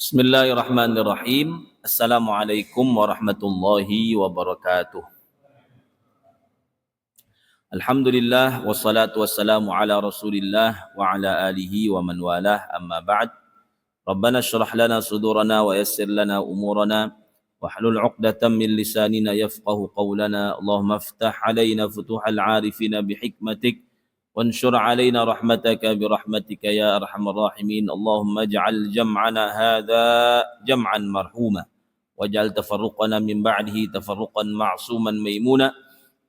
Bismillahirrahmanirrahim. Assalamualaikum warahmatullahi wabarakatuh. Alhamdulillah wassalatu wassalamu ala Rasulillah wa ala alihi wa man walah, amma ba'd. Rabbana shrah lana sudurana wa yassir lana umurana wa hlul 'uqdatam min lisanina yafqahu qawlana. Allahumma iftah alaina futuhal 'arifina bihikmatik وانشر علينا رحمتك برحمتك يا أرحم الراحمين. اللهم اجعل جمعنا هذا جمعا مرحوما واجعل تفرقنا من بعده تفرقا معصوما ميمونا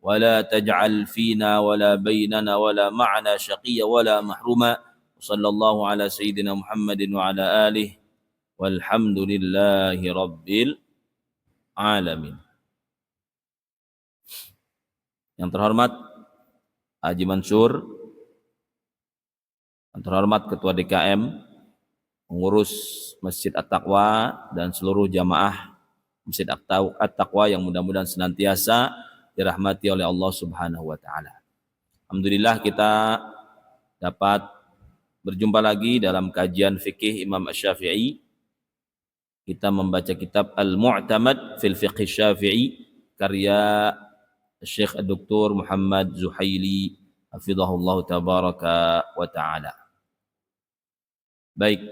ولا تجعل فينا ولا بيننا ولا معنا شقيا ولا محروما. صلى الله على سيدنا محمد وعلى آله والحمد لله رب العالمين. Yang terhormat Haji Mansur, yang terhormat Ketua DKM, pengurus Masjid At-Taqwa dan seluruh jamaah Masjid At-Taqwa yang mudah-mudahan senantiasa dirahmati oleh Allah Subhanahu wa taala. Alhamdulillah kita dapat berjumpa lagi dalam kajian fikih Imam Asy-Syafi'i. Kita membaca kitab Al-Mu'tamad fil Fiqh Syafi'i karya Syekh Dr. Muhammad Zuhaili hafizahullah tabaraka wa ta'ala. Baik.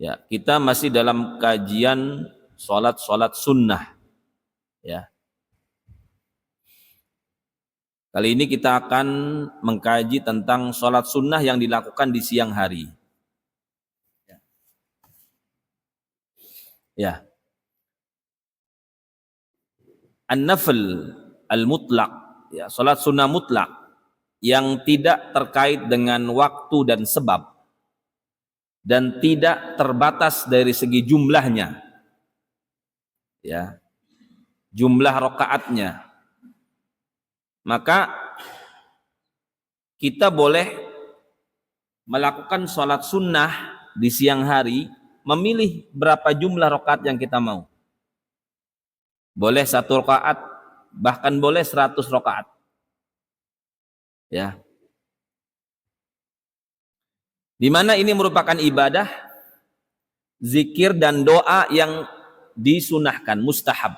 Ya, kita masih dalam kajian salat sunnah. Ya. Kali ini kita akan mengkaji tentang salat sunnah yang dilakukan di siang hari. Ya. An-nafl al-mutlaq, ya, salat sunnah mutlak yang tidak terkait dengan waktu dan sebab dan tidak terbatas dari segi jumlahnya, ya, jumlah rakaatnya. Maka kita boleh melakukan salat sunnah di siang hari, memilih berapa jumlah rakaat yang kita mau. Boleh 1 rakaat, bahkan boleh 100 rakaat. Ya. Di mana ini merupakan ibadah, zikir dan doa yang disunahkan, mustahab.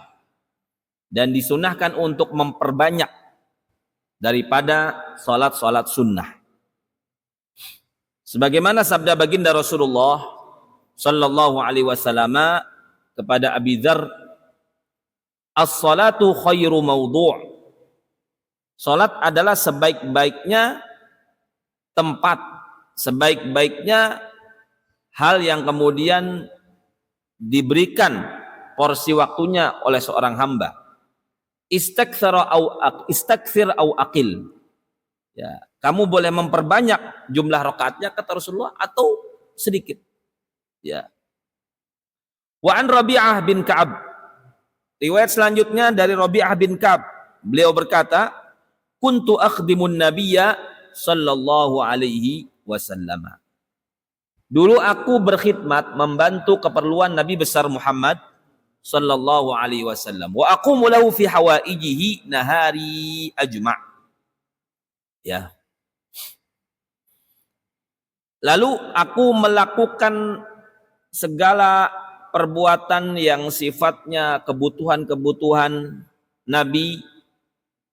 Dan disunahkan untuk memperbanyak daripada salat-salat sunnah. Sebagaimana sabda baginda Rasulullah sallallahu alaihi wasallam kepada Abi Dzar, as-salatu khairu mawdu'. Salat adalah sebaik-baiknya tempat, sebaik-baiknya hal yang kemudian diberikan porsi waktunya oleh seorang hamba. Istakthir au aqil. Ya, kamu boleh memperbanyak jumlah rakaatnya kata Rasulullah atau sedikit. Ya. Wa an Rabi'ah bin Ka'ab. Riwayat selanjutnya dari Rabi'ah bin Ka'ab, beliau berkata, kuntu akhdimun nabiyya sallallahu alaihi wasallam. Dulu aku berkhidmat membantu keperluan Nabi besar Muhammad sallallahu alaihi wasallam. Wa aqumu lahu fi hawaijihi nahari ajma'. Ya. Lalu aku melakukan segala perbuatan yang sifatnya kebutuhan-kebutuhan Nabi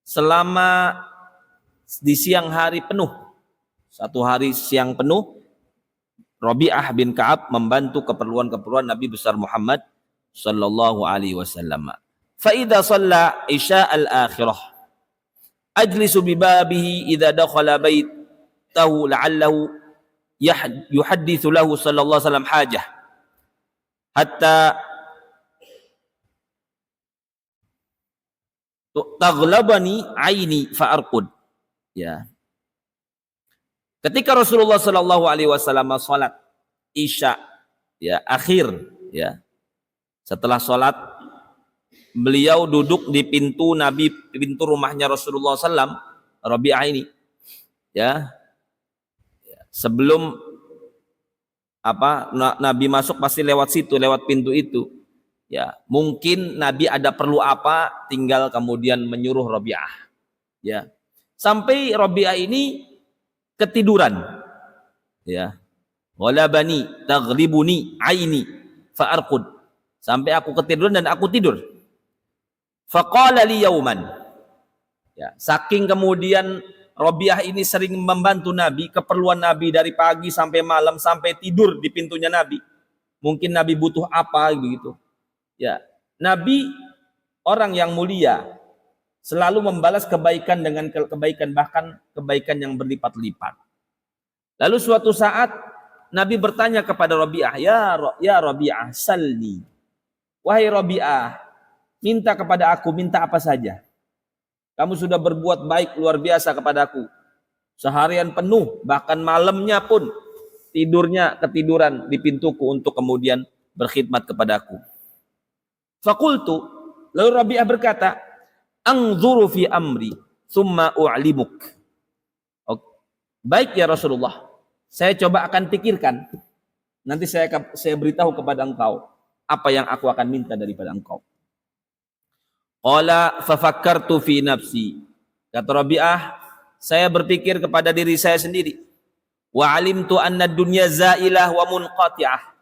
selama di siang hari penuh. Satu hari siang penuh, Rabi'ah bin Ka'ab membantu keperluan-keperluan Nabi besar Muhammad sallallahu alaihi wasallam. Fa idza shalla isya al-akhirah ajlisu bi babihi idza dakhala baitahu la'allahu yuhaddithu lahu sallallahu alaihi wasallam hajah hatta taghlabani aini fa'arqud. Ya. Ketika Rasulullah sallallahu alaihi wasallam salat Isya, ya, akhir, ya. Setelah salat beliau duduk di pintu Nabi, pintu rumahnya Rasulullah sallam, Rabi'ah ini. Ya. Sebelum Nabi masuk pasti lewat situ, lewat pintu itu. Ya, mungkin Nabi ada perlu apa, tinggal kemudian menyuruh Rabi'ah. Ya. Sampai Rabi'ah ini ketiduran. Ya. Ghalabani taghlibuni aini fa'arqud. Sampai aku ketiduran dan aku tidur. Faqala li yauman. Ya, saking kemudian Rabi'ah ini sering membantu Nabi, keperluan Nabi dari pagi sampai malam sampai tidur di pintunya Nabi. Mungkin Nabi butuh apa begitu. Ya, Nabi orang yang mulia, selalu membalas kebaikan dengan kebaikan, bahkan kebaikan yang berlipat-lipat. Lalu suatu saat Nabi bertanya kepada Rabi'ah, ya Rabi'ah, salni. Wahai Rabi'ah, minta kepada aku, minta apa saja. Kamu sudah berbuat baik luar biasa kepadaku. Seharian penuh, bahkan malamnya pun tidurnya ketiduran di pintuku untuk kemudian berkhidmat kepadaku. Fakultu, lalu Rabi'ah berkata, anzuru fi amri, summa u'limuk. Baik ya Rasulullah, saya coba akan pikirkan. Nanti saya beritahu kepada engkau apa yang aku akan minta daripada engkau. Qala fafakkartu fi nafsi. Kata Rabi'ah, saya berpikir kepada diri saya sendiri. Wa alimtu anna dunya zailah wa munqati'ah.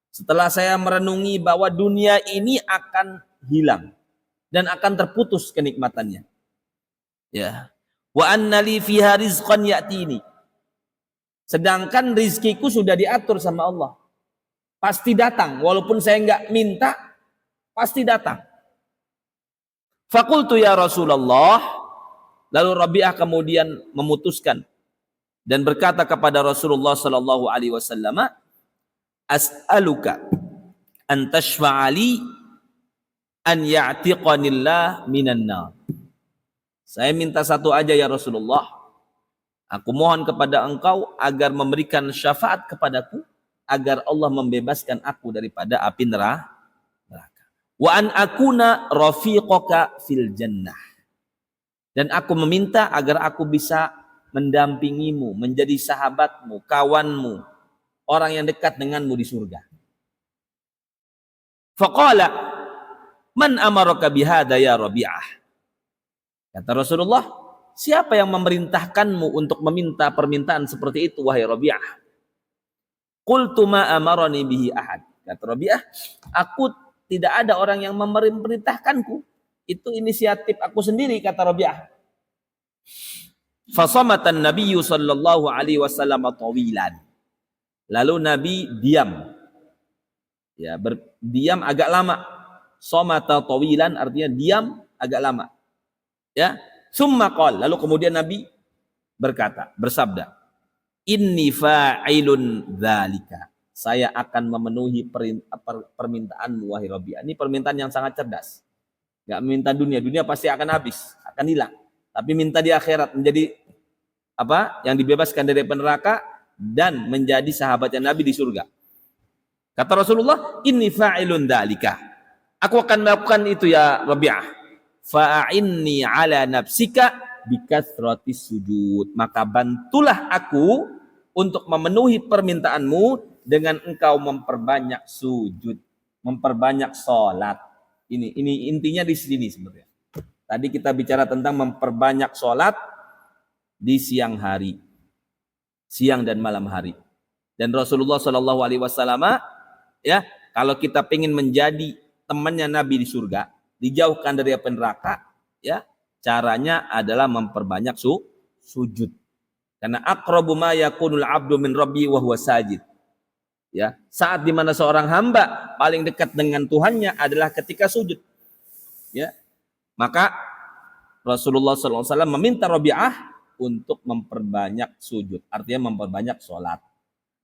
Setelah saya merenungi bahwa dunia ini akan hilang dan akan terputus kenikmatannya. Ya. Wa anna li fiha rizqan ya'tini. Sedangkan rizkiku sudah diatur sama Allah. Pasti datang, walaupun saya enggak minta, pasti datang. Fakultu ya Rasulullah, lalu Rabi'ah kemudian memutuskan dan berkata kepada Rasulullah sallallahu alaihi wasallam, as'aluka an tashfa'ali an ya'tiqanillah minan nar. Saya minta satu aja ya Rasulullah. Aku mohon kepada engkau agar memberikan syafaat kepadaku agar Allah membebaskan aku daripada api neraka. Wa an akuna rafiqaka fil jannah. Dan aku meminta agar aku bisa mendampingimu, menjadi sahabatmu, kawanmu, orang yang dekat denganmu di surga. Faqala, man amaraka bihada ya Rabi'ah? Kata Rasulullah, siapa yang memerintahkanmu untuk meminta permintaan seperti itu, wahai Rabi'ah? Qultu ma amarani bihi ahad. Kata Rabi'ah, aku tidak ada orang yang memerintahkanku. Itu inisiatif aku sendiri, kata Rabi'ah. Fasamatan Nabiyyu sallallahu alaihi wasallam tawilan. Lalu Nabi diam. Ya, diam agak lama. Somata tawilan artinya diam agak lama. Ya, summa qala, lalu kemudian Nabi berkata, bersabda, inni fa'ilun dzalika. Saya akan memenuhi permintaanmu wahai Rabi'ah. Ini permintaan yang sangat cerdas. Enggak minta dunia, dunia pasti akan habis, akan hilang. Tapi minta di akhirat menjadi apa? Yang dibebaskan dari neraka dan menjadi sahabatnya Nabi di surga. Kata Rasulullah, inni fa'ilun dzalika. Aku akan melakukan itu ya Rabi'ah. Fa'inni ala nafsika bikathratis sujud. Maka bantulah aku untuk memenuhi permintaanmu dengan engkau memperbanyak sujud, memperbanyak sholat. Ini intinya di sini sebenarnya. Tadi kita bicara tentang memperbanyak sholat di siang hari, siang dan malam hari. Dan Rasulullah Shallallahu Alaihi Wasallam, ya, kalau kita pengen menjadi temannya Nabi di surga, dijauhkan dari api neraka, ya, caranya adalah memperbanyak sujud. Karena aqrabu ma yakunul abdu min rabbi wa huwa sajid. Ya, saat dimana seorang hamba paling dekat dengan Tuhannya adalah ketika sujud. Ya, maka Rasulullah SAW meminta Rabi'ah untuk memperbanyak sujud, artinya memperbanyak sholat.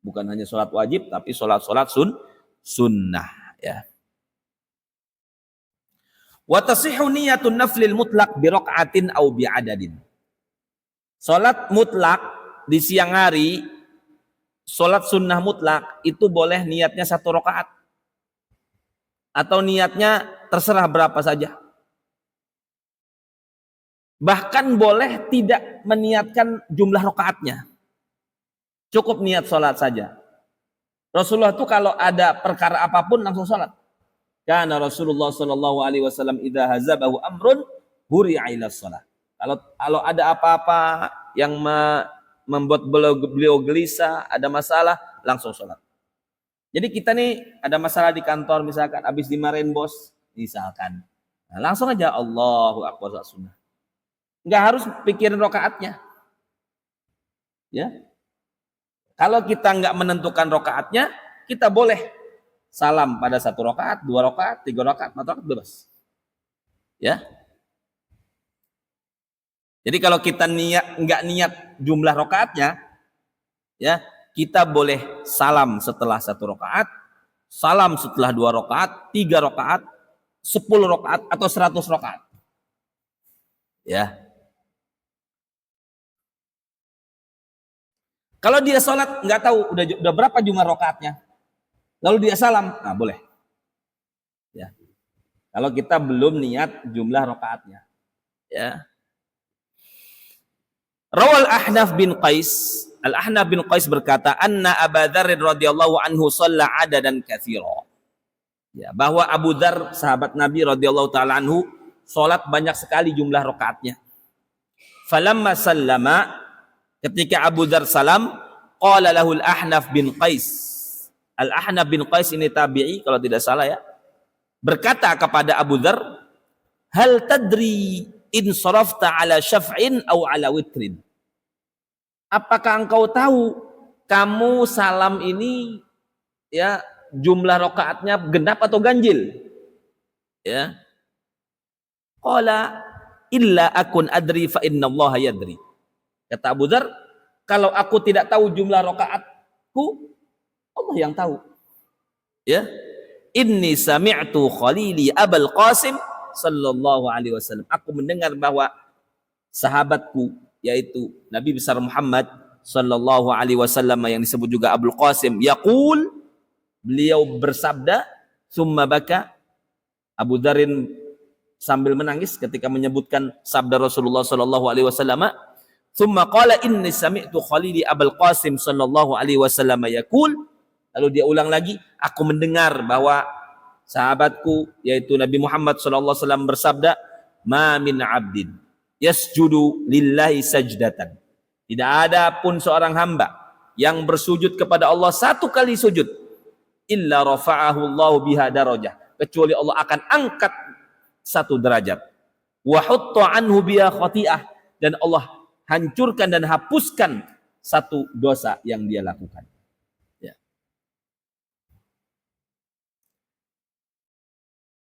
Bukan hanya sholat wajib, tapi sholat-sholat sunnah. Ya. Wa tasihhu niyatun naflil mutlaq bi raq'atin aw bi adadin. Sholat mutlak di siang hari, sholat sunnah mutlak itu boleh niatnya 1 rakaat atau niatnya terserah berapa saja. Bahkan boleh tidak meniatkan jumlah rakaatnya, cukup niat sholat saja. Rasulullah itu kalau ada perkara apapun langsung sholat. Karena Rasulullah Shallallahu Alaihi Wasallam idza hazabahu amrun huri'a ila sholat. Kalau ada apa-apa yang membuat beliau gelisah, ada masalah, langsung sholat. Jadi kita nih ada masalah di kantor misalkan, habis dimarahin bos, misalkan. Nah, langsung aja Allahu Akbar sholat sunnah. Nggak harus pikirin rokaatnya. Ya. Kalau kita nggak menentukan rokaatnya, kita boleh salam pada 1 rakaat, 2 rakaat, 3 rakaat, 4 rakaat, bebas. Ya. Jadi kalau kita nggak niat jumlah rakaatnya, ya kita boleh salam setelah 1 rakaat, salam setelah 2 rakaat, 3 rakaat, 10 rakaat atau 100 rakaat. Ya. Kalau dia sholat nggak tahu udah berapa jumlah rakaatnya, lalu dia salam, nah boleh. Ya. Kalau kita belum niat jumlah rakaatnya. Ya. Rawal Ahnaf bin Qais, Al-Ahnaf bin Qais berkata, anna Abu Dzar radhiyallahu anhu shalla adadan katsira. Ya, bahwa Abu Dzar sahabat Nabi radhiyallahu taala anhu salat banyak sekali jumlah rakaatnya. Falamma sallama, ketika Abu Dzar salam, qala lahu Al-Ahnaf bin Qais. Al-Ahnaf bin Qais ini tabi'i kalau tidak salah ya. Berkata kepada Abu Dzar, hal tadri in sarafta ala syaf'in aw ala witrin? Apakah engkau tahu kamu salam ini ya jumlah rakaatnya genap atau ganjil? Ya. Qala illa akun adri fa innallaha yadri. Kata Abu Dzar, kalau aku tidak tahu jumlah rakaatku, Allah yang tahu. Ya. Inni sami'tu khalili Abul Qasim sallallahu alaihi wasallam. Aku mendengar bahwa sahabatku yaitu Nabi besar Muhammad sallallahu alaihi wasallam yang disebut juga Abul Qasim yaqul, beliau bersabda, summa baka. Abu Dzarin sambil menangis ketika menyebutkan sabda Rasulullah sallallahu alaihi wasallam, summa qala inni sami'tu khalili Abul Qasim sallallahu alaihi wasallam yaqul. Lalu dia ulang lagi, aku mendengar bahwa sahabatku yaitu Nabi Muhammad sallallahu alaihi wasallam bersabda, ma min 'abdin yasjudu lillahi sajdatan. Tidak ada pun seorang hamba yang bersujud kepada Allah 1 kali sujud, illa rafa'ahu Allahu biha darajah, kecuali Allah akan angkat 1 derajat. Wa hutta anhu biha khati'ah, dan Allah hancurkan dan hapuskan 1 dosa yang dia lakukan. Ya.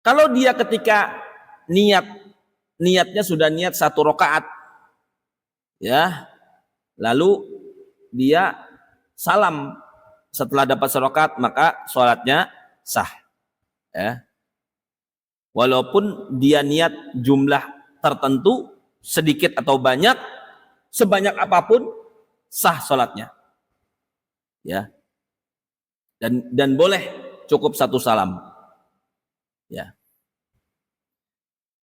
Kalau dia ketika niatnya sudah niat 1 rakaat, ya, lalu dia salam setelah dapat 1 rakaat, maka sholatnya sah. Ya. Walaupun dia niat jumlah tertentu, sedikit atau banyak, sebanyak apapun, sah sholatnya. Ya. Dan boleh cukup 1 salam. Ya.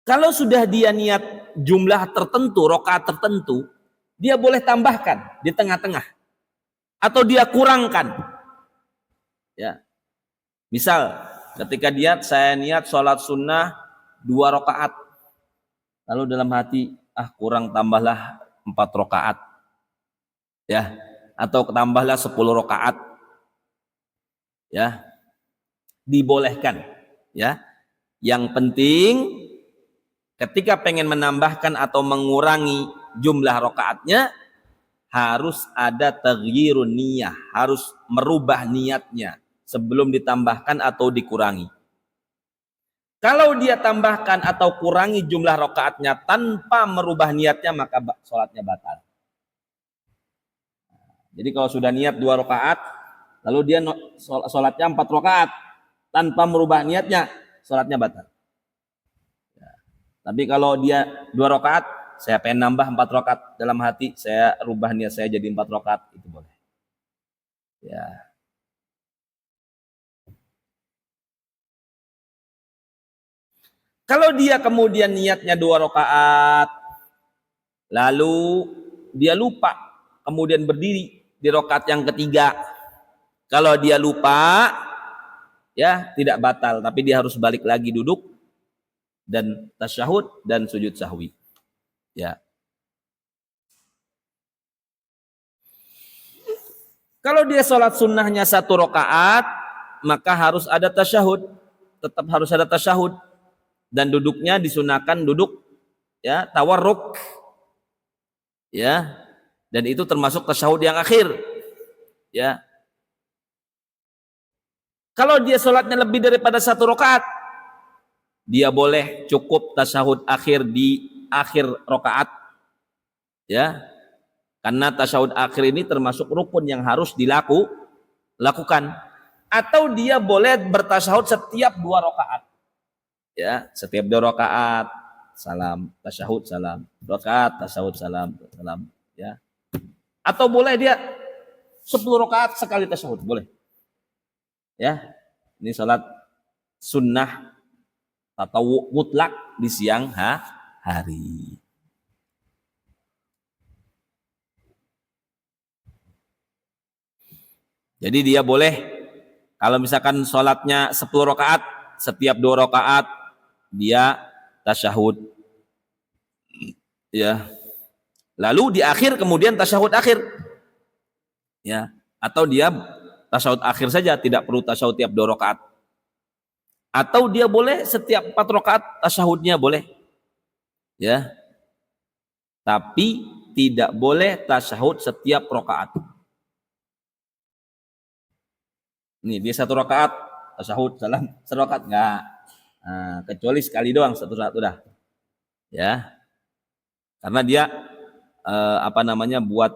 Kalau sudah dia niat jumlah tertentu, rakaat tertentu, dia boleh tambahkan di tengah-tengah atau dia kurangkan. Ya. Misal ketika saya niat sholat sunnah 2 rakaat, lalu dalam hati kurang, tambahlah 4 rakaat, ya, atau tambahlah 10 rakaat, ya, dibolehkan, ya. Yang penting ketika pengen menambahkan atau mengurangi jumlah rakaatnya, harus ada taghyirun niyah, harus merubah niatnya sebelum ditambahkan atau dikurangi. Kalau dia tambahkan atau kurangi jumlah rakaatnya tanpa merubah niatnya, maka sholatnya batal. Jadi kalau sudah niat 2 rakaat, lalu dia sholatnya 4 rakaat tanpa merubah niatnya, sholatnya batal. Ya. Tapi kalau dia 2 rakaat, saya pengen nambah 4 rakaat, dalam hati saya rubah niat saya jadi 4 rakaat, itu boleh. Ya. Kalau dia kemudian niatnya 2 rakaat, lalu dia lupa, kemudian berdiri di rakaat yang ketiga. Kalau dia lupa, ya tidak batal, tapi dia harus balik lagi duduk dan tasyahud dan sujud sahwi. Ya. Kalau dia sholat sunnahnya 1 rakaat, maka harus ada tasyahud. Tetap harus ada tasyahud. Dan duduknya disunahkan duduk ya tawarruk. Ya. Dan itu termasuk tasyahud yang akhir. Ya. Kalau dia sholatnya lebih daripada 1 rakaat, dia boleh cukup tasyahud akhir di akhir rakaat. Ya. Karena tasyahud akhir ini termasuk rukun yang harus dilakukan. Atau dia boleh bertasyahud setiap 2 rakaat. Ya, setiap 2 rakaat salam, tasyahud, salam. Rakaat, tasyahud, salam, salam. Ya. Atau boleh dia 10 rakaat sekali tasyahud, boleh. Ya, ini salat sunnah atau mutlak di siang hari. Jadi dia boleh kalau misalkan sholatnya 10 rakaat, setiap 2 rakaat dia tasyahud. Ya. Lalu di akhir kemudian tasyahud akhir. Ya, atau dia tasyahud akhir saja, tidak perlu tasyahud tiap 2 rakaat. Atau dia boleh setiap 4 rakaat tasyahudnya boleh. Ya. Tapi tidak boleh tasyahud setiap rakaat. Nih, dia 1 rakaat tasyahud, salam, 1 rakaat enggak. Nah, kecuali sekali doang, 1 rakaat udah. Ya. Karena dia buat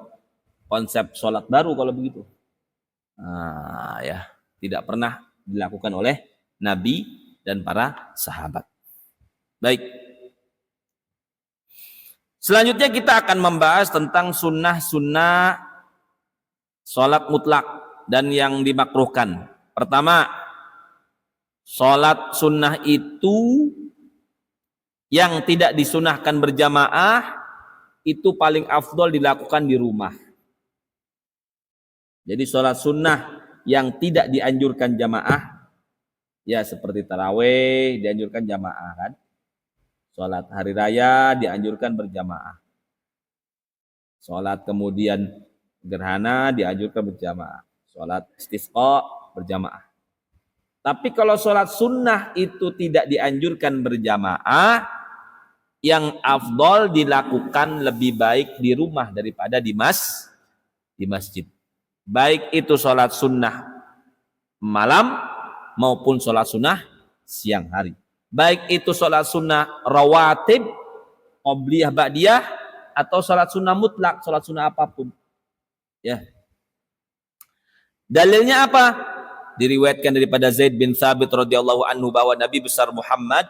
konsep sholat baru kalau begitu. Ya, tidak pernah dilakukan oleh Nabi dan para sahabat. Baik. Selanjutnya kita akan membahas tentang sunnah-sunnah sholat mutlak dan yang dimakruhkan. Pertama, sholat sunnah itu yang tidak disunahkan berjamaah itu paling afdol dilakukan di rumah. Jadi sholat sunnah yang tidak dianjurkan jamaah, ya seperti tarawih dianjurkan jamaah kan. Sholat hari raya dianjurkan berjamaah. Sholat kemudian gerhana dianjurkan berjamaah. Sholat istisqa berjamaah. Tapi kalau sholat sunnah itu tidak dianjurkan berjamaah, yang afdol dilakukan lebih baik di rumah daripada di masjid. Baik itu sholat sunnah malam maupun sholat sunnah siang hari. Baik itu sholat sunnah rawatib, qobliyah, ba'diyah, atau sholat sunnah mutlak, sholat sunnah apapun. Ya. Dalilnya apa? Diriwayatkan daripada Zaid bin Thabit radhiyallahu anhu bahwa Nabi besar Muhammad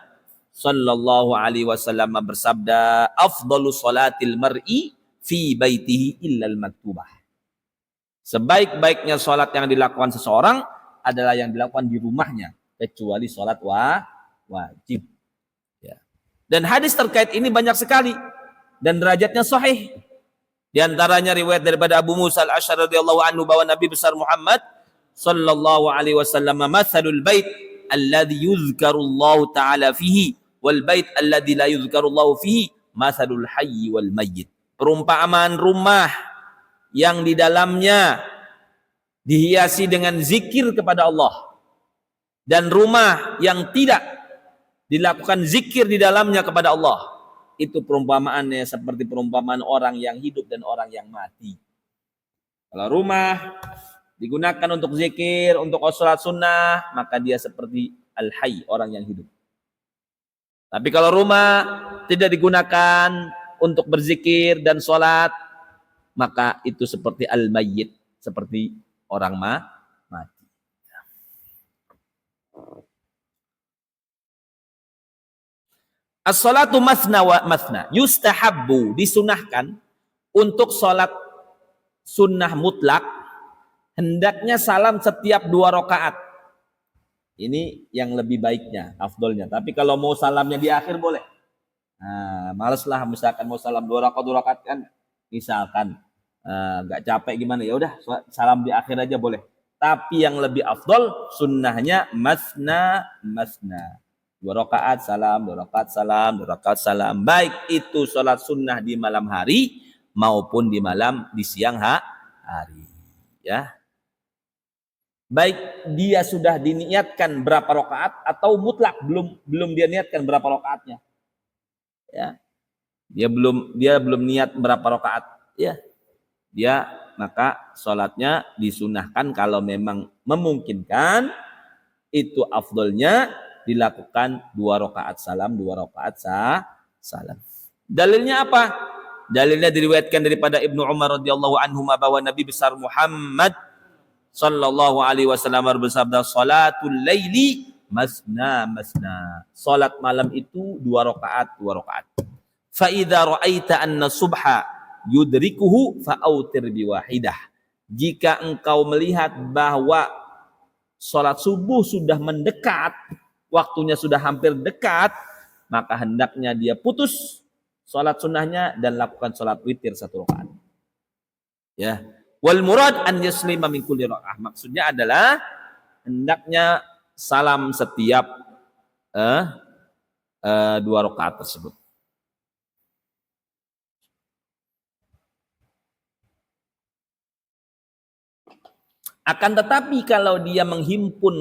sallallahu alaihi wasallam bersabda, afdalu sholatil mar'i fi baitihi illal maktubah. Sebaik-baiknya sholat yang dilakukan seseorang adalah yang dilakukan di rumahnya, kecuali sholat wajib. Ya. Dan hadis terkait ini banyak sekali dan derajatnya sahih. Di antaranya riwayat daripada Abu Musa al-Asy'ari radhiyallahu anhu bahwa Nabi besar Muhammad sallallahu alaihi wasallam, mathalul bait alladhi yuzkarullahu ta'ala fihi wal bait alladhi la yuzkarullahu fihi mathalul hayy wal mayyit. Perumpamaan rumah yang di dalamnya dihiasi dengan zikir kepada Allah dan rumah yang tidak dilakukan zikir di dalamnya kepada Allah, itu perumpamaannya seperti perumpamaan orang yang hidup dan orang yang mati. Kalau rumah digunakan untuk zikir, untuk sholat sunnah, maka dia seperti al-hayy, orang yang hidup. Tapi kalau rumah tidak digunakan untuk berzikir dan sholat, maka itu seperti al-mayyit, seperti orang mati. As-salatu masna wa masna, yustahabbu, disunahkan untuk sholat sunnah mutlak, hendaknya salam setiap 2 rakaat. Ini yang lebih baiknya, afdolnya. Tapi kalau mau salamnya di akhir boleh. Nah, maleslah misalkan mau salam 2 rakaat kan, misalkan nggak capek gimana, ya udah salam di akhir aja boleh. Tapi yang lebih afdol sunnahnya masna. 2 rakaat salam, 2 rakaat salam, 2 rakaat salam. Baik itu sholat sunnah di malam hari maupun di siang hari. Ya. baik dia sudah diniatkan berapa rakaat atau mutlak belum dia niatkan berapa rakaatnya. Ya. Dia belum niat berapa rakaat. Ya. Dia maka sholatnya disunahkan kalau memang memungkinkan, itu afdolnya dilakukan 2 rakaat salam, 2 rakaat salam. Dalilnya apa? Dalilnya diriwayatkan daripada Ibnu Umar radhiyallahu anhu bahwa Nabi besar Muhammad sallallahu alaihi wasallam bersabda, "Salatul laili masna masna." Salat malam itu 2 rakaat, 2 rakaat. Fa idza ra'aita anna subha yudrikuhu fa'autir biwahidah. Jika engkau melihat bahwa salat subuh sudah mendekat, waktunya sudah hampir dekat, maka hendaknya dia putus salat sunnahnya dan lakukan salat witir 1 rakaat. Ya. Wal murad an yaslima min kulli rakaah. Maksudnya adalah hendaknya salam setiap 2 rakaat tersebut. Akan tetapi kalau dia menghimpun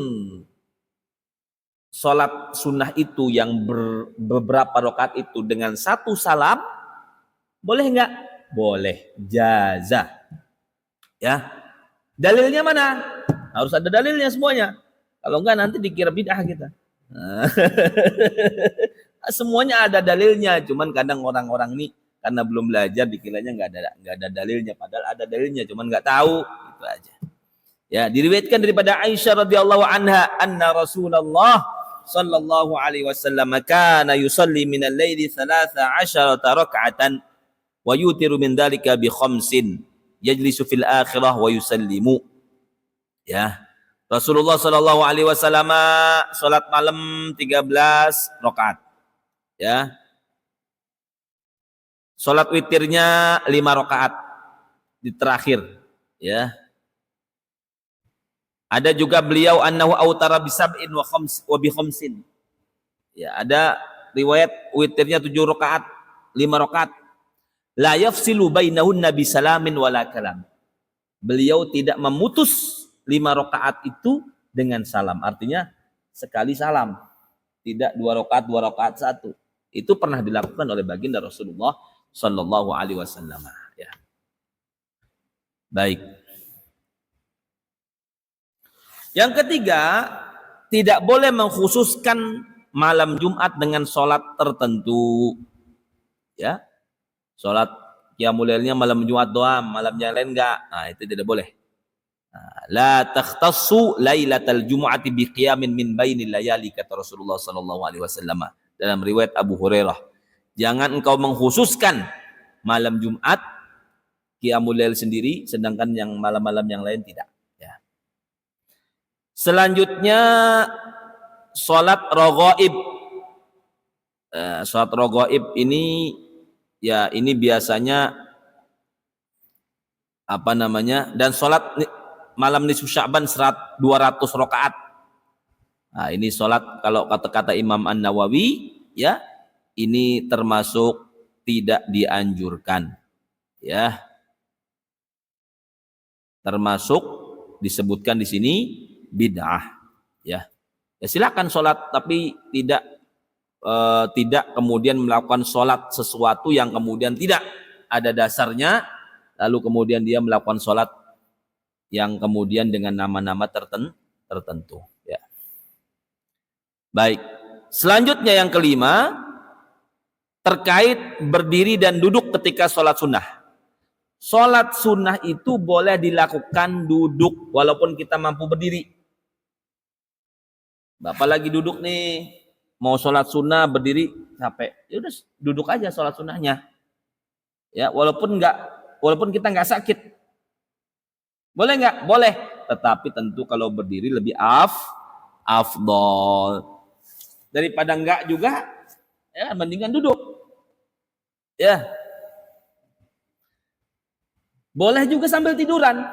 sholat sunnah itu yang beberapa rakaat itu dengan 1 salam, boleh enggak? Boleh, jaza. Ya. Dalilnya mana? Harus ada dalilnya semuanya. Kalau enggak nanti dikira bid'ah kita. Semuanya ada dalilnya, cuman kadang orang-orang ini karena belum belajar dikiranya enggak ada dalilnya, padahal ada dalilnya, cuman enggak tahu, itu aja. Ya, diriwayatkan daripada Aisyah radhiyallahu anha anna Rasulullah sallallahu alaihi wasallam kana yusalli min al-laili 13 rak'atan wa yutiru min dzalika bi 5 yajlisu fil akhirah wa yusallimu. Ya. Rasulullah sallallahu alaihi wasallam salat malam 13 rakaat. Ya. Salat witirnya 5 rakaat di terakhir, ya. Ada juga beliau annahu autara bi sab'in wa bi khamsin. Ya, ada riwayat witirnya 7 rakaat, 5 rakaat. La yafsilu bainahunna bi salamin wala kalam. Beliau tidak memutus 5 rakaat itu dengan salam. Artinya sekali salam. Tidak 2 rakaat, 2 rakaat 1. Itu pernah dilakukan oleh baginda Rasulullah sallallahu alaihi wasallam, ya. Baik. Yang ketiga, tidak boleh mengkhususkan malam Jumat dengan sholat tertentu. Ya, sholat qiyamul lailnya malam Jumat doang, malam yang lain enggak. Nah, itu tidak boleh. La takhtassu lailatal jumu'ati bi qiyamin min bainil layali, kata Rasulullah sallallahu alaihi wasallam dalam riwayat Abu Hurairah. Jangan engkau mengkhususkan malam Jumat qiyamul lail sendiri, sedangkan yang malam-malam yang lain tidak. Selanjutnya sholat raghaib. Sholat raghaib ini, ya, ini biasanya apa namanya? Dan sholat malam nisfu Sya'ban 200 rakaat. Nah, ini sholat kalau kata-kata Imam An-Nawawi, ya, ini termasuk tidak dianjurkan, ya. Termasuk disebutkan di sini bid'ah, ya. Ya silakan sholat, tapi tidak kemudian melakukan sholat sesuatu yang kemudian tidak ada dasarnya, lalu kemudian dia melakukan sholat yang kemudian dengan nama-nama tertentu, ya. Baik, selanjutnya yang kelima terkait berdiri dan duduk ketika sholat sunnah. Sholat sunnah itu boleh dilakukan duduk walaupun kita mampu berdiri. Bapak lagi duduk nih, mau sholat sunnah berdiri capek, ya udah duduk aja sholat sunnahnya, ya, walaupun kita nggak sakit, boleh nggak? Boleh, tetapi tentu kalau berdiri lebih afdol daripada nggak juga, ya, mendingan duduk, ya. Boleh juga sambil tiduran,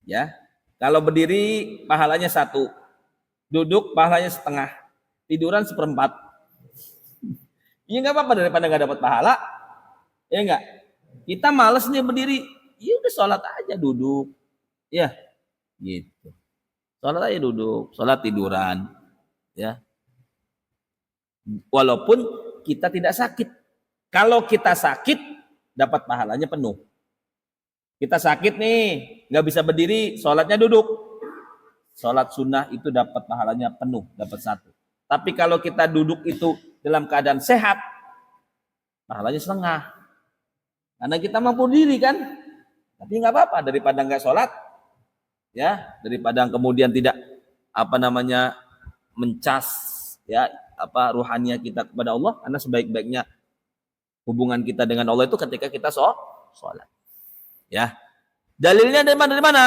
ya. Kalau berdiri pahalanya 1, duduk pahalanya setengah, tiduran 1/4. Ya nggak apa-apa daripada nggak dapat pahala, ya nggak. Kita males nih berdiri, ya udah sholat aja duduk, ya. Gitu. Sholat aja duduk, sholat tiduran, ya. Walaupun kita tidak sakit. Kalau kita sakit, dapat pahalanya penuh. Kita sakit nih, nggak bisa berdiri, sholatnya duduk. Sholat sunnah itu dapat pahalanya penuh, dapat 1. Tapi kalau kita duduk itu dalam keadaan sehat, pahalanya setengah. Karena kita mampu diri kan. Tapi nggak apa-apa, daripada nggak sholat, ya, daripada kemudian tidak mencas, ya, ruhaniah kita kepada Allah. Karena sebaik-baiknya hubungan kita dengan Allah itu ketika kita sholat. Ya. Dalilnya dari mana?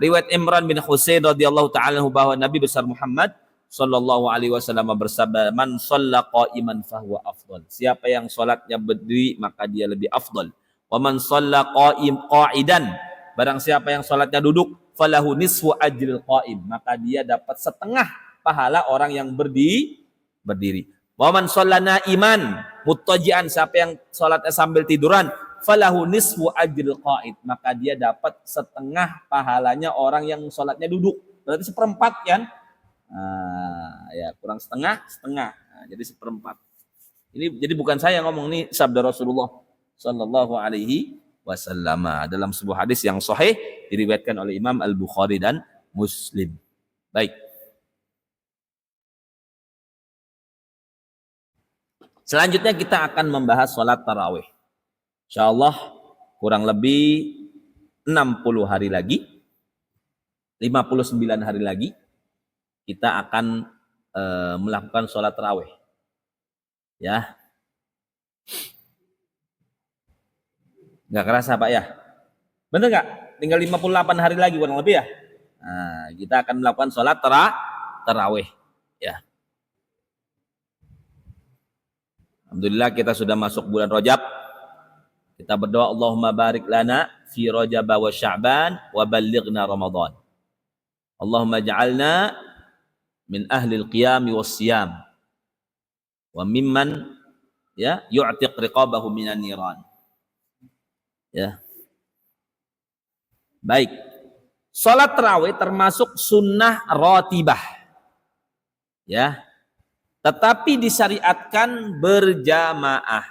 Riwayat Imran bin Husain radhiyallahu taala bahwa Nabi besar Muhammad sallallahu alaihi wasallam bersabda, "Man shalla qa'iman fahuwa afdal." Siapa yang salatnya berdiri maka dia lebih afdal. Wa man shalla qa'idan, barang siapa yang salatnya duduk, falahu nisfu ajril qa'im, maka dia dapat setengah pahala orang yang berdiri. Wa man shalla na'iman muttaji'an, siapa yang salatnya sambil tiduran, falahu nisfu ajril qa'id, maka dia dapat setengah pahalanya orang yang salatnya duduk. Berarti seperempat kan? Ya, kurang setengah. Jadi seperempat. Ini jadi bukan saya ngomong, nih sabda Rasulullah sallallahu alaihi wasallam dalam sebuah hadis yang sahih diriwayatkan oleh Imam Al-Bukhari dan Muslim. Baik. Selanjutnya kita akan membahas salat tarawih. Insyaallah kurang lebih 60 hari lagi, 59 hari lagi kita akan melakukan sholat tarawih. Ya. Nggak kerasa Pak ya? Bener nggak? Tinggal 58 hari lagi kurang lebih ya? Nah, kita akan melakukan sholat tarawih. Ya. Alhamdulillah kita sudah masuk bulan Rajab. Kita berdoa, Allahumma barik lana fi Rajab wa Sya'ban wa ballighna Ramadan. Allahumma ja'alna min ahlil qiyami was siyam wa mimman yu'tiq riqabahu minan niran. Ya. Baik. Salat tarawih termasuk sunnah ratibah. Ya. Tetapi disyariatkan berjamaah.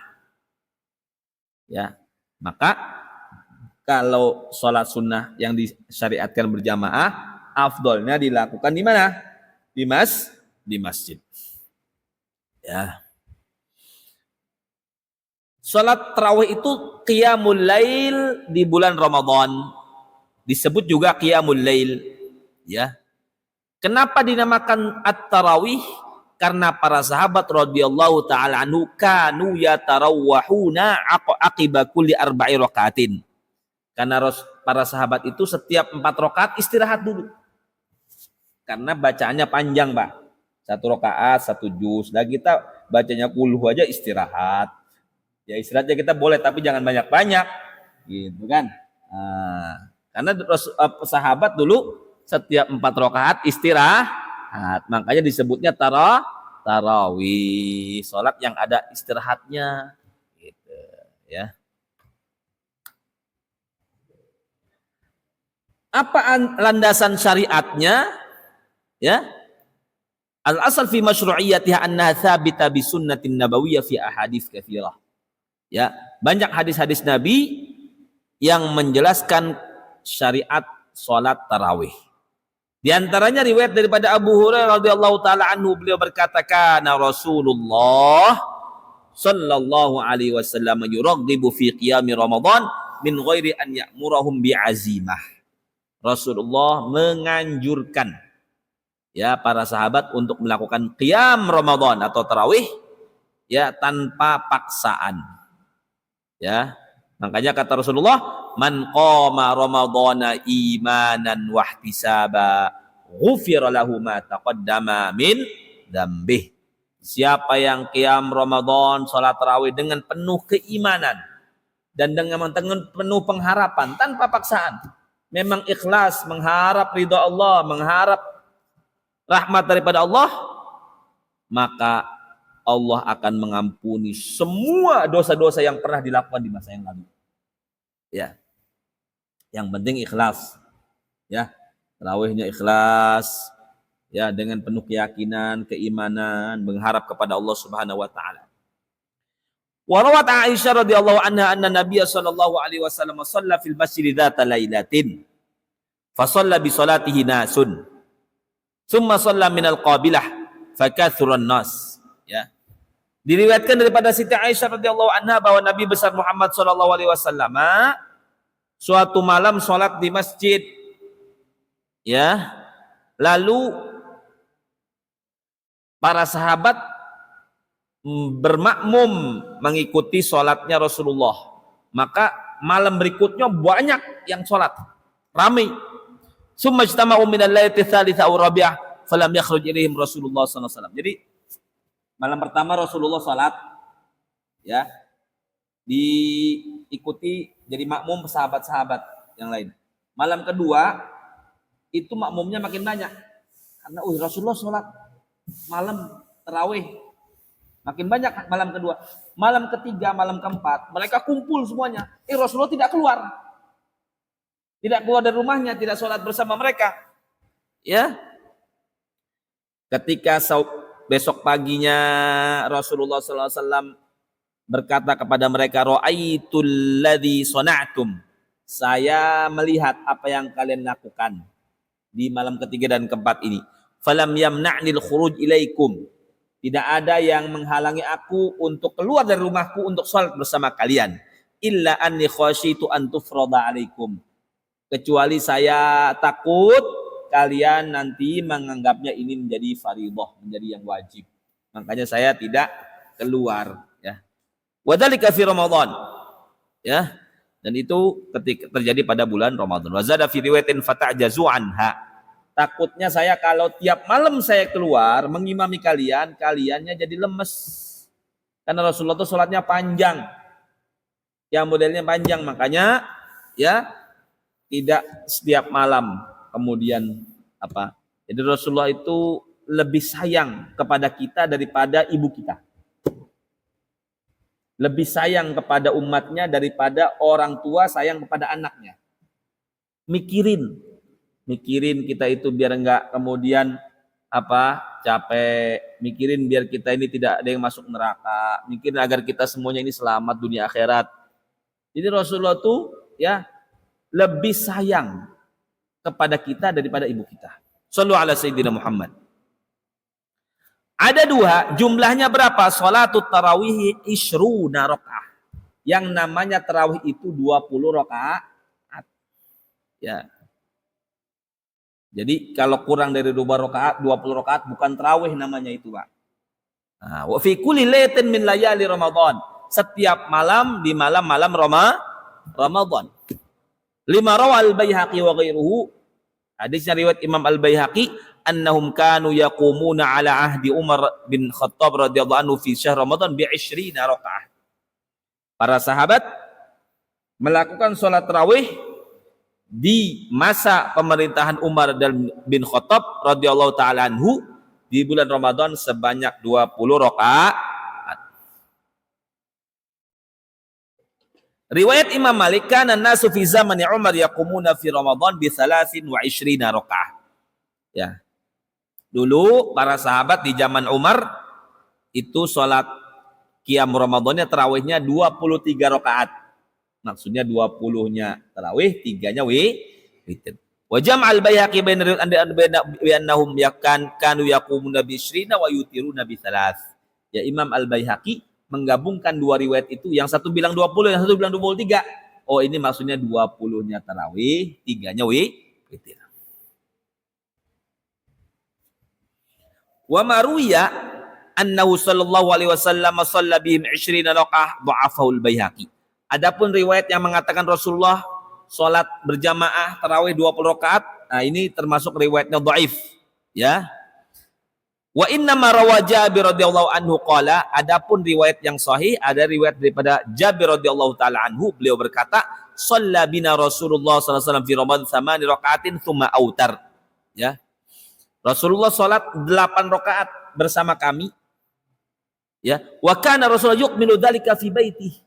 Ya. Maka kalau salat sunnah yang disyariatkan berjamaah, afdolnya dilakukan di mana? Di masjid. Ya. Salat tarawih itu qiyamul lail di bulan Ramadan. Disebut juga qiyamul lail. Ya. Kenapa dinamakan at-tarawih? Karena para sahabat radhiyallahu taala anhu kanu yatarawwahuna aqiba kulli arba'i rakaatin. Karena para sahabat itu setiap 4 rakaat istirahat dulu. Karena bacaannya panjang, Pak. 1 rakaat, 1 juz. Nah, kita bacanya kulhu aja istirahat. Ya istirahatnya kita boleh, tapi jangan banyak-banyak. Gitu kan. Karena sahabat dulu setiap 4 rakaat istirahat. Makanya disebutnya tarawih. Salat yang ada istirahatnya. Gitu, ya. Apa landasan syariatnya? Ya. Al-asal fi masyru'iyyatiha annaha tsabita bi sunnatin nabawiyyah fi ahadits katsirah. Ya, banyak hadis-hadis Nabi yang menjelaskan syariat salat tarawih. Di antaranya riwayat daripada Abu Hurairah radhiyallahu taala anhu, beliau berkata, kana Rasulullah sallallahu alaihi wasallam yuraghibu fi qiyami Ramadan min ghairi an ya'murahum bi'azimah. Rasulullah menganjurkan ya para sahabat untuk melakukan qiyam Ramadan atau tarawih ya tanpa paksaan. Ya, makanya kata Rasulullah, man qama ramadhana imanan wa ihtisaba ghufira lahu ma taqaddama min dzambih. Siapa yang qiyam Ramadan salat tarawih dengan penuh keimanan dan dengan penuh pengharapan tanpa paksaan, memang ikhlas mengharap ridha Allah, mengharap rahmat daripada Allah, maka Allah akan mengampuni semua dosa-dosa yang pernah dilakukan di masa yang lalu. Ya. Yang penting ikhlas. Ya. Tarawihnya ikhlas, ya, dengan penuh keyakinan, keimanan, mengharap kepada Allah Subhanahu wa taala. Wa rawat Aisyah radhiyallahu anha anna Nabiy sallallahu alaihi wasallam shalla fil masjid dzata lailatin. Fa shalla bi salatihi nasun. Tsumma shalla minal qabilah fakathuran nas. Ya. Diriwayatkan daripada Siti Aisyah radhiyallahu anha bahwa Nabi besar Muhammad sallallahu alaihi wasallam suatu malam salat di masjid, ya. Lalu para sahabat bermakmum mengikuti salatnya Rasulullah. Maka malam berikutnya banyak yang salat, ramai. Summa ijtama'u min al-lailati tsalitsah aw rabi'ah falam yakhruj ilaihim Rasulullah sallallahu alaihi wasallam. Jadi malam pertama Rasulullah salat, ya, diikuti jadi makmum sahabat-sahabat yang lain. Malam kedua itu makmumnya makin banyak karena Rasulullah salat malam tarawih makin banyak. Malam kedua, malam ketiga, malam keempat mereka kumpul semuanya. Rasulullah tidak keluar dari rumahnya, tidak sholat bersama mereka. Ya, ketika besok paginya Rasulullah SAW berkata kepada mereka, Ra'aitul ladzi sana'tum, saya melihat apa yang kalian lakukan di malam ketiga dan keempat ini. Falam yamna'nil khuruj ilaikum, tidak ada yang menghalangi aku untuk keluar dari rumahku untuk sholat bersama kalian. Illa anni khasyitu an tufrada alaikum, kecuali saya takut kalian nanti menganggapnya ini menjadi fardhah, menjadi yang wajib. Makanya saya tidak keluar, ya. Wa dzalika fi Ramadan, ya. Dan itu ketika terjadi pada bulan Ramadan. Wa zada fi riwayatin fata'jazu anha, takutnya saya kalau tiap malam saya keluar mengimami kalian, kaliannya jadi lemes. Karena Rasulullah itu sholatnya panjang, yang modelnya panjang, makanya, ya, tidak setiap malam kemudian apa. Jadi Rasulullah itu lebih sayang kepada kita daripada ibu kita. Lebih sayang kepada umatnya daripada orang tua sayang kepada anaknya. Mikirin kita itu biar enggak kemudian apa, capek, mikirin biar kita ini tidak ada yang masuk neraka, mikirin agar kita semuanya ini selamat dunia akhirat. Jadi Rasulullah tuh, ya, lebih sayang kepada kita daripada ibu kita. Shallu ala Sayyidina Muhammad. Ada dua, jumlahnya berapa? Salatut tarawih ishruna rakaat. Yang namanya tarawih itu 20 rakaat. Ya. Jadi kalau kurang dari 20 rakaat bukan tarawih namanya itu, Pak. Nah, wa fi kulli lailatin min layali Ramadan. Setiap malam di malam-malam Ramadan. Lima rawal Baihaqi wa ghairuhu, hadisnya riwayat Imam Al-Baihaqi, annahum kanu yaqumuna ala ahdi Umar bin Khattab radhiyallahu anhu fi syahr Ramadan bi 20 rakaat. Para sahabat melakukan salat tarawih di masa pemerintahan Umar bin Khattab radhiyallahu taala anhu di bulan Ramadan sebanyak 20 rakaat. Riwayat Imam Malik, kana nasu fi zamani Umar yaqumuna fi Ramadan bi 23 rakaat. Ya. Dulu para sahabat di zaman Umar itu salat qiyam Ramadannya tarawihnya 23 rakaat. Maksudnya 20-nya tarawih, 3-nya witir. Wa jam'al Baihaqi baina annahum kanu yaqumuna bi 20 wa yutiruna bi 3. Ya, Imam Al-Baihaqi menggabungkan dua riwayat itu, yang satu bilang 20, yang satu bilang 23. Oh, ini maksudnya 20-nya tarawih, 3-nya witir. Wa maruya annahu sallallahu alaihi wasallam shalla bihim 20 rakaah dha'afahu al-Baihaqi. Adapun riwayat yang mengatakan Rasulullah salat berjamaah tarawih 20 rakaat, nah ini termasuk riwayatnya dhaif, ya. Wa inna ma rawa Jabir radhiyallahu anhu qala, adapun riwayat yang sahih ada riwayat daripada Jabir radhiyallahu taala anhu, beliau berkata, shalla bina Rasulullah sallallahu alaihi wasallam fi Ramadan 8 rakaatin tsumma autar. Ya. Rasulullah salat 8 rakaat bersama kami. Ya, wa kana Rasulullah yuqmilu dzalika fi baitihi.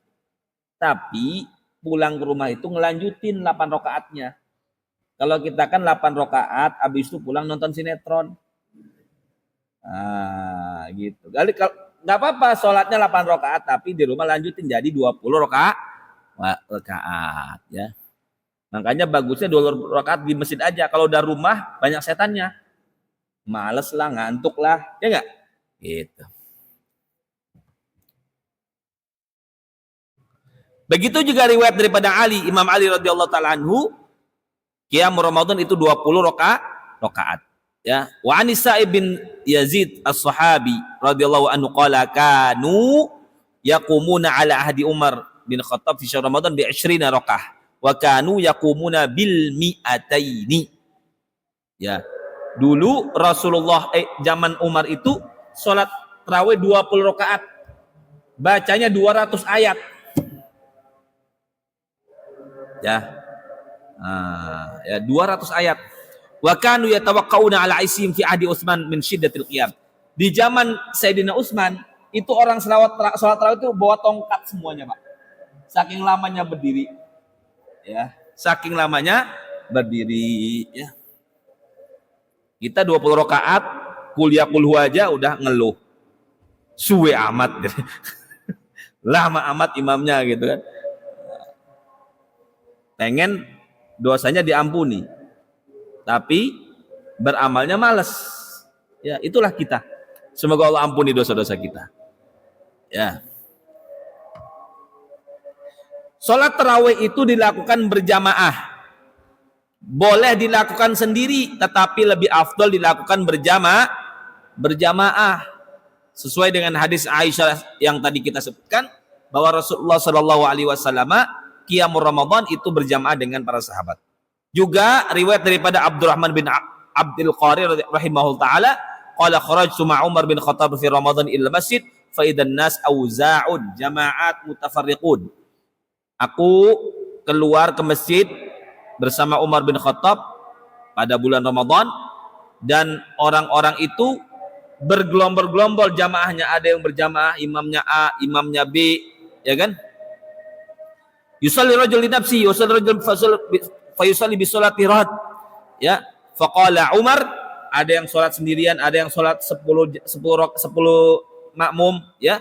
Tapi pulang ke rumah itu ngelanjutin 8 rakaatnya. Kalau kita kan 8 rakaat, habis itu pulang nonton sinetron. Ah, gitu. Kali kalau nggak apa-apa sholatnya 8 rakaat, tapi di rumah lanjutin jadi 20 rakaat ya. Makanya bagusnya 20 rakaat di masjid aja. Kalau udah rumah banyak setannya. Males lah, ngantuk lah, ya enggak? Gitu. Begitu juga riwayat daripada Ali, Imam Ali radhiyallahu taala anhu, qiyam Ramadan itu 20 rakaat. Ya, wa Anisa ibn Yazid as-Sahabi radhiyallahu anhu qala kanu yaqumuna ala ahdi Umar bin Khattab fi syahr Ramadan bi 20 rakaah wa kanu yaqumuna bil mi'ataini. Ya. Dulu Rasulullah zaman Umar itu salat tarawih 20 rakaat. Bacanya 200 ayat. Ya. Ya 200 ayat. Wa kanu yatawaqqauna ala isim fi ahdi Utsman min syiddatil qiyam. Di zaman Sayyidina Utsman itu orang salat tarawih itu bawa tongkat semuanya, Pak. Saking lamanya berdiri. Ya, saking lamanya berdiri ya. Kita 20 rakaat kuliah kulhu aja udah ngeluh. Suwe amat gitu. Lama amat imamnya gitu kan. Pengen dosanya diampuni. Tapi beramalnya malas. Ya, itulah kita. Semoga Allah ampuni dosa-dosa kita. Ya. Salat tarawih itu dilakukan berjamaah. Boleh dilakukan sendiri, tetapi lebih afdol dilakukan berjamaah. Sesuai dengan hadis Aisyah yang tadi kita sebutkan, bahwa Rasulullah Shallallahu Alaihi Wasallam qiyamul Ramadan itu berjamaah dengan para sahabat. Juga riwayat daripada Abdurrahman bin Abdul Qarir rahimahullah taala, qala kharajtu ma Umar bin Khattab fi Ramadan ila masjid fa idan nas auza'un jama'at mutafarriqun. Aku keluar ke masjid bersama Umar bin Khattab pada bulan Ramadan, dan orang-orang itu bergelombol-gelombol jamaahnya. Ada yang berjamaah, imamnya A, imamnya B, ya kan? Yusalli rajul li nafsi, yusalli rajul fa yusalli bi sholati rahad. Ya, faqala Umar, ada yang sholat sendirian, ada yang sholat 10 makmum, ya.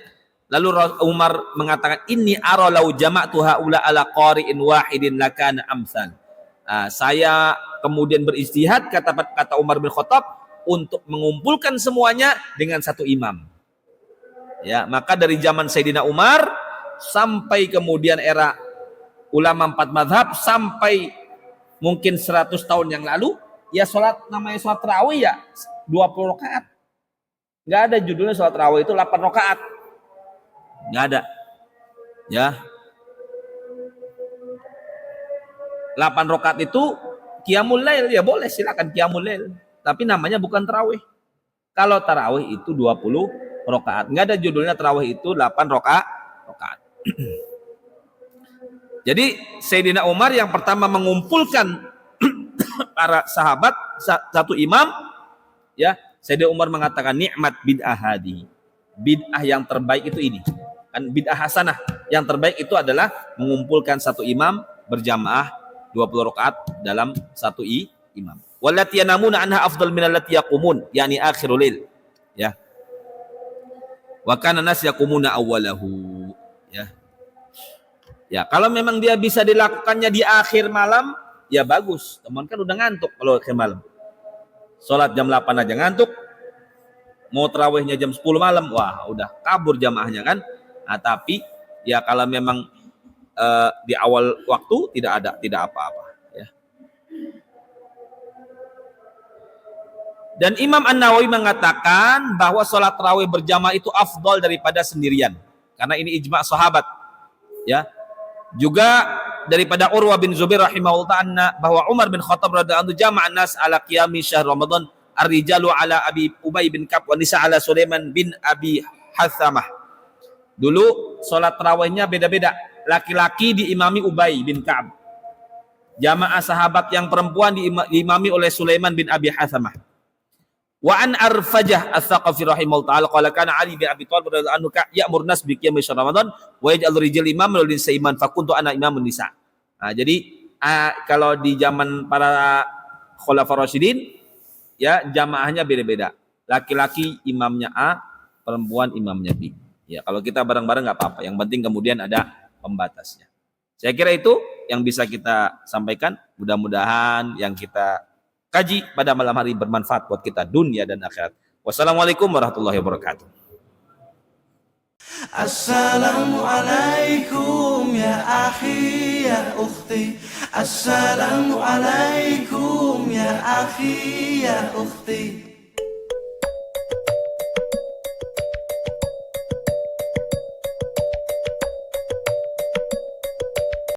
Lalu Umar mengatakan, inni ara lau jama'tu haula ala qari'in wahidin lakana amsal. Saya kemudian beristihad, kata Umar bin Khattab, untuk mengumpulkan semuanya dengan satu imam. Ya, maka dari zaman Sayyidina Umar sampai kemudian era ulama 4 mazhab, sampai mungkin 100 tahun yang lalu, ya namanya sholat tarawih ya 20 rakaat. Nggak ada judulnya sholat tarawih itu 8 rakaat. Nggak ada. Ya. 8 rakaat itu qiyamul lail, ya boleh, silakan qiyamul lail. Tapi namanya bukan tarawih. Kalau tarawih itu 20 rakaat. Enggak ada judulnya tarawih itu 8 rakaat. Jadi Sayyidina Umar yang pertama mengumpulkan para sahabat satu imam, ya. Sayyidina Umar mengatakan nikmat bid'ah hadi. Bid'ah yang terbaik itu ini. Kan bid'ah hasanah. Yang terbaik itu adalah mengumpulkan satu imam berjamaah 20 rakaat dalam satu imam. Wallati yanamuna anha afdal min allati yaqumun, yakni akhirul lail. Ya. Wa kana nas yaqumuna awwalahu. Ya. Ya, kalau memang dia bisa dilakukannya di akhir malam, ya bagus. Teman kan udah ngantuk kalau akhir malam. Salat jam 8 aja ngantuk. Mau tarawihnya jam 10 malam, wah udah kabur jamaahnya kan. Nah, tapi ya kalau memang di awal waktu tidak apa-apa ya. Dan Imam An-Nawawi mengatakan bahwa sholat tarawih berjamaah itu afdal daripada sendirian, karena ini ijma' sahabat ya. Juga daripada Urwah bin Zubair rahimahullah ta'ala bahwa Umar bin Khattab radhiyallahu anhu jama'an nas ala qiyami syahr Ramadan, ar-rijalu ala Abi Ubay bin Ka'b wa nisa ala Sulaiman bin Abi Hathamah. Dulu sholat tarawihnya beda-beda. Laki-laki diimami Ubay bin Ka'b. Jamaah sahabat yang perempuan diimami oleh Sulaiman bin Abi Hathamah. Wa an Arfajah Ats-Tsaqafi rahimahullah ta'ala qala kana Ali bin Abi Thalib radhiyallahu anhu ya'mur nas bi qiyam Ramadan wa yaj'al rijal imam lil nisaiman fakuntu ana imamun nisa. Nah, jadi Kalau di zaman para Khulafaur Rasyidin, ya jamaahnya beda-beda. Laki-laki imamnya A, perempuan imamnya B. Ya, kalau kita bareng-bareng nggak apa-apa. Yang penting kemudian ada pembatasnya. Saya kira itu yang bisa kita sampaikan. Mudah-mudahan yang kita kaji pada malam hari bermanfaat buat kita dunia dan akhirat. Wassalamualaikum warahmatullahi wabarakatuh. Assalamualaikum ya akhi ya ukhti. Assalamualaikum ya akhi ya ukhti.